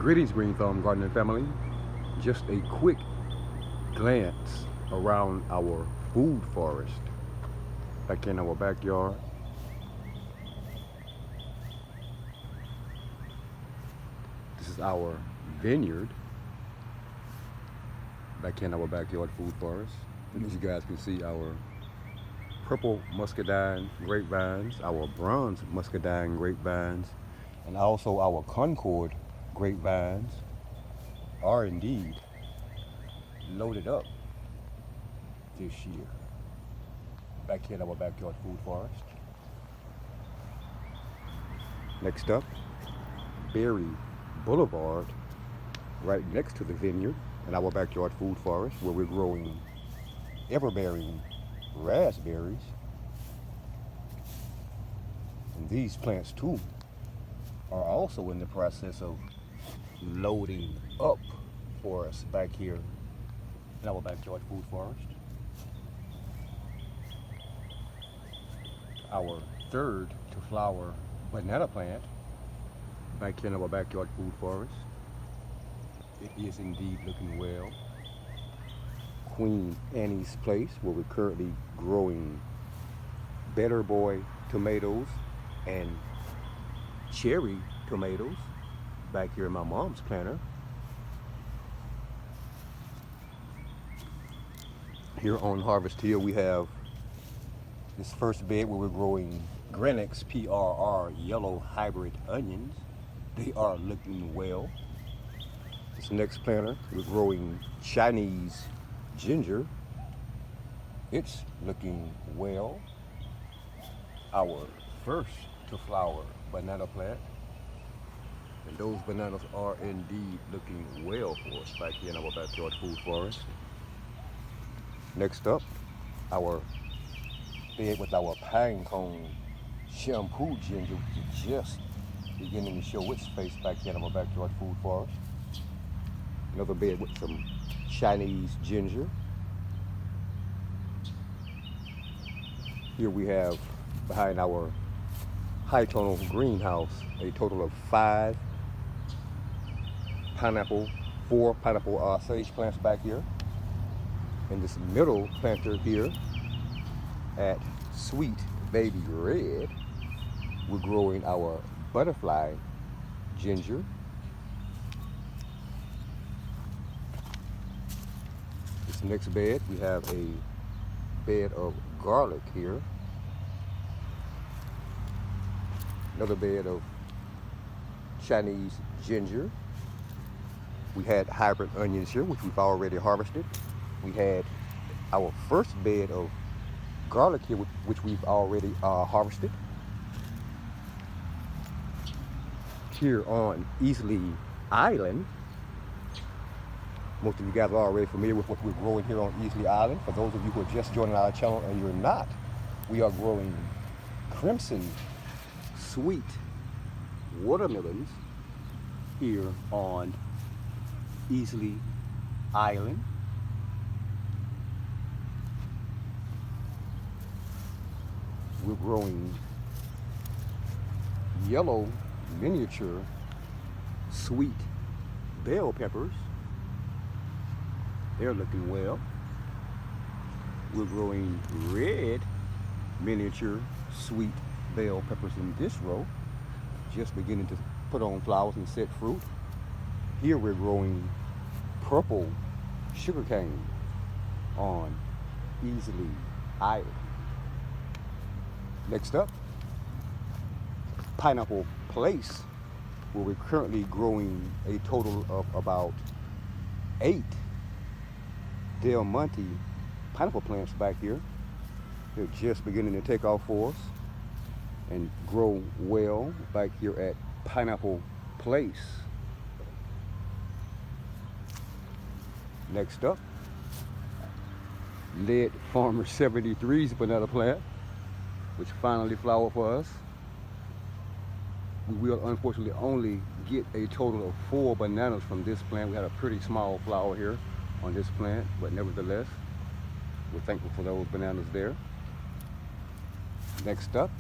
Greetings, Green Thumb Gardening family. Just a quick glance around our food forest back in our backyard. This is our vineyard back in our backyard food forest. And as you guys can see, our purple muscadine grapevines, our bronze muscadine grapevines, and also our Concord grapevines are indeed loaded up this year back here in our backyard food forest. Next up, Berry Boulevard, right next to the vineyard in our backyard food forest, where we're growing ever-bearing raspberries. And these plants too are also in the process of loading up for us back here in our backyard food forest. Our third to flower banana plant back here in our backyard food forest. It is indeed looking well. Queen Annie's Place, where we're currently growing Better Boy tomatoes and cherry tomatoes back here in my mom's planter. Here on Harvest Hill we have this first bed where we're growing Grenex PRR yellow hybrid onions. They are looking well. This next planter we're growing Chinese ginger. It's looking well. Our first to flower banana plant, and those bananas are indeed looking well for us back here in our backyard food forest. Next up, our bed with our pine cone shampoo ginger, which is just beginning to show its face back here in our backyard food forest. Another bed with some Chinese ginger. Here we have behind our high tonal greenhouse a total of 4 pineapple sage plants back here. In this middle planter here at Sweet Baby Red, we're growing our butterfly ginger. This next bed, we have a bed of garlic here. Another bed of Chinese ginger. We had hybrid onions here, which we've already harvested. We had our first bed of garlic here, which we've already harvested. Here on Easley Island, most of you guys are already familiar with what we're growing here on Easley Island. For those of you who are just joining our channel and you're not, we are growing crimson sweet watermelons here on Easley Island. We're growing yellow miniature sweet bell peppers. They're looking well. We're growing red miniature sweet bell peppers in this row, just beginning to put on flowers and set fruit. Here we're growing purple sugarcane on Easley Island. Next up, Pineapple Place, where we're currently growing a total of about 8 Del Monte pineapple plants back here. They're just beginning to take off for us and grow well back here at Pineapple Place. Next up, Lead Farmer 73's banana plant, which finally flowered for us. We will unfortunately only get a total of 4 bananas from this plant. We had a pretty small flower here on this plant, but nevertheless, we're thankful for those bananas there. Next up,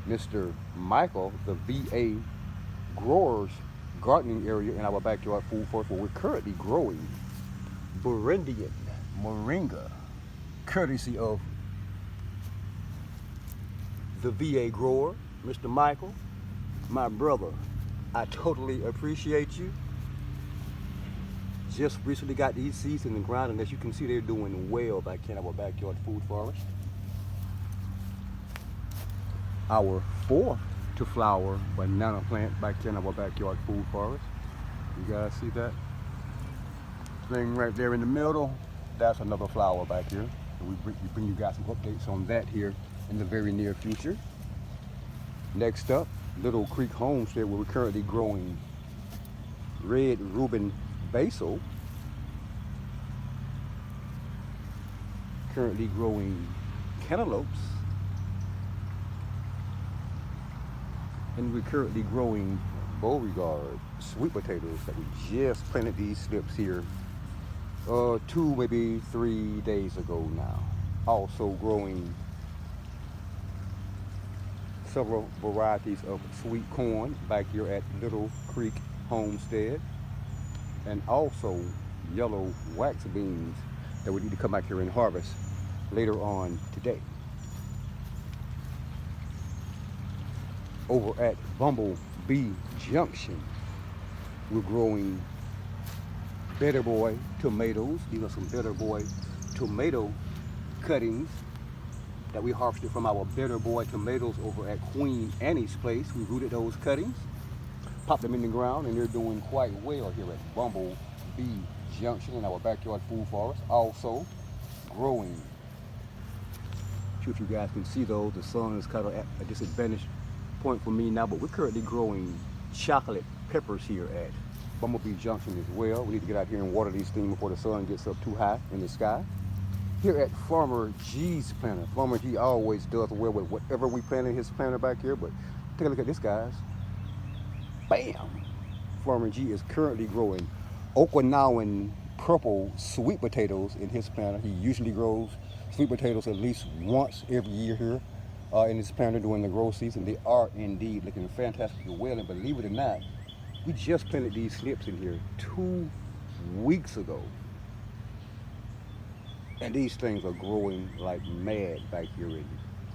Mr. Michael, the VA Growers gardening area in our backyard food forest where we're currently growing Burundian Moringa, courtesy of the VA grower, Mr. Michael, my brother. I totally appreciate you. Just recently got these seeds in the ground, and as you can see, they're doing well back in our backyard food forest. Our fourth to flower banana plant back in our backyard food forest. You guys see that thing right there in the middle? That's another flower back here. And we bring you guys some updates on that here in the very near future. Next up, Little Creek Homestead, where we're currently growing red Reuben basil. Currently growing cantaloupes. And we're currently growing Boulevard sweet potatoes that we just planted these slips here 2, maybe 3 days ago now. Also growing several varieties of sweet corn back here at Little Creek Homestead, and also yellow wax beans that we need to come back here and harvest later on today. Over at Bumblebee Junction, we're growing Better Boy tomatoes. These are some Better Boy tomato cuttings that we harvested from our Better Boy tomatoes over at Queen Annie's place. We rooted those cuttings, popped them in the ground, and they're doing quite well here at Bumblebee Junction in our backyard food forest. Also growing, if you guys can see those, the sun is kind of at a disadvantage point for me now, but we're currently growing chocolate peppers here at Bumblebee Junction as well. We need to get out here and water these things before the sun gets up too high in the sky. Here at Farmer G's planter. Farmer G always does well with whatever we plant in his planter back here, but take a look at this, guys. Bam! Farmer G is currently growing Oklahoman purple sweet potatoes in his planter. He usually grows sweet potatoes at least once every year here in his planter during the grow season. They are indeed looking fantastically well, and believe it or not, we just planted these slips in here 2 weeks ago. And these things are growing like mad back here in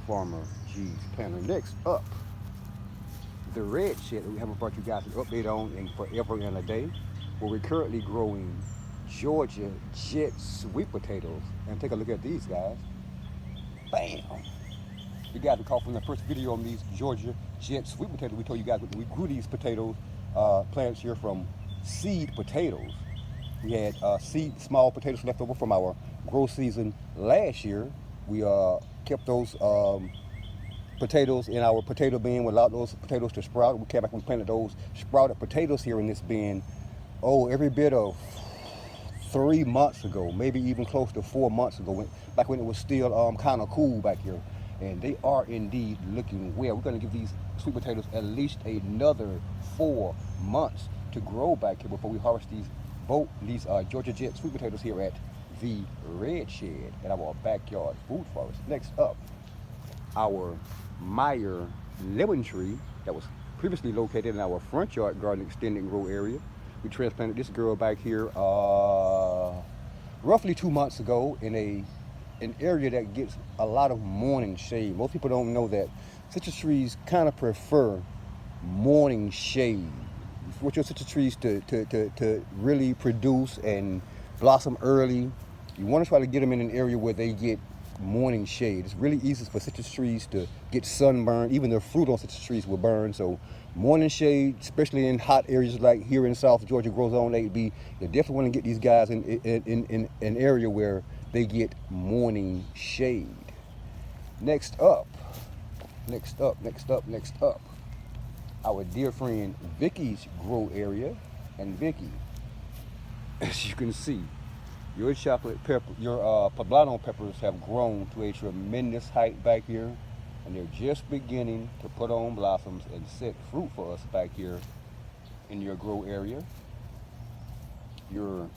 Farmer G's planter. Next up, the red shed that we haven't brought you guys an update on in forever and a day, where we're currently growing Georgia Jet sweet potatoes. And take a look at these, guys. Bam! You guys recall from the first video on these Georgia Jet sweet potatoes, we told you guys we grew these potatoes, plants here from seed potatoes. We had small potatoes left over from our grow season last year. We kept those potatoes in our potato bin. We allowed those potatoes to sprout. We came back and we planted those sprouted potatoes here in this bin, every bit of 3 months ago, maybe even close to 4 months ago, back when it was still kind of cool back here. And they are indeed looking well. We're going to give these sweet potatoes at least another 4 months to grow back here before we harvest these Georgia Jet sweet potatoes here at the red shed at our backyard food forest. Next up, our Meyer lemon tree that was previously located in our front yard garden extended grow area. We transplanted this girl back here roughly 2 months ago in an area that gets a lot of morning shade. Most people don't know that citrus trees kind of prefer morning shade. For your citrus trees to really produce and blossom early, you want to try to get them in an area where they get morning shade. It's really easy for citrus trees to get sunburned. Even the fruit on citrus trees will burn. So morning shade, especially in hot areas like here in South Georgia, grows on 8B, you definitely want to get these guys in an area where they get morning shade. Next up, our dear friend Vicky's grow area. And Vicky, as you can see, your chocolate pepper, your poblano peppers have grown to a tremendous height back here, and they're just beginning to put on blossoms and set fruit for us back here in your grow area. Your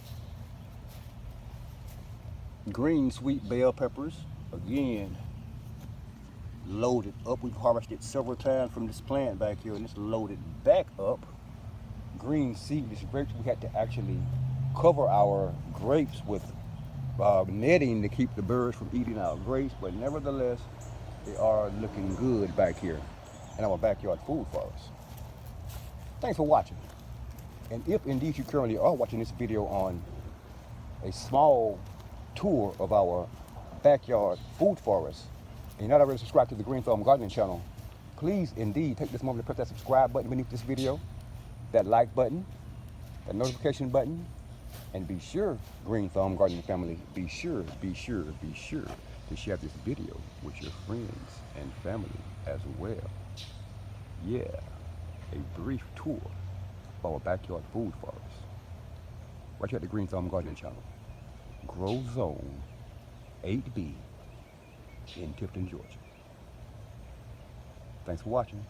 green sweet bell peppers, again, loaded up. We've harvested several times from this plant back here, and it's loaded back up. green seedless grapes. We had to actually cover our grapes with netting to keep the birds from eating our grapes, but nevertheless, they are looking good back here in our backyard food forest. Thanks for watching. And if indeed you currently are watching this video on a small tour of our backyard food forest, and you're not already subscribed to the Green Thumb Gardening channel, please indeed take this moment to press that subscribe button beneath this video, that like button, that notification button, and be sure, Green Thumb Gardening family, be sure to share this video with your friends and family as well. Yeah, a brief tour of our backyard food forest. Right here at the Green Thumb Gardening channel. Grow Zone 8B in Tifton, Georgia. Thanks for watching.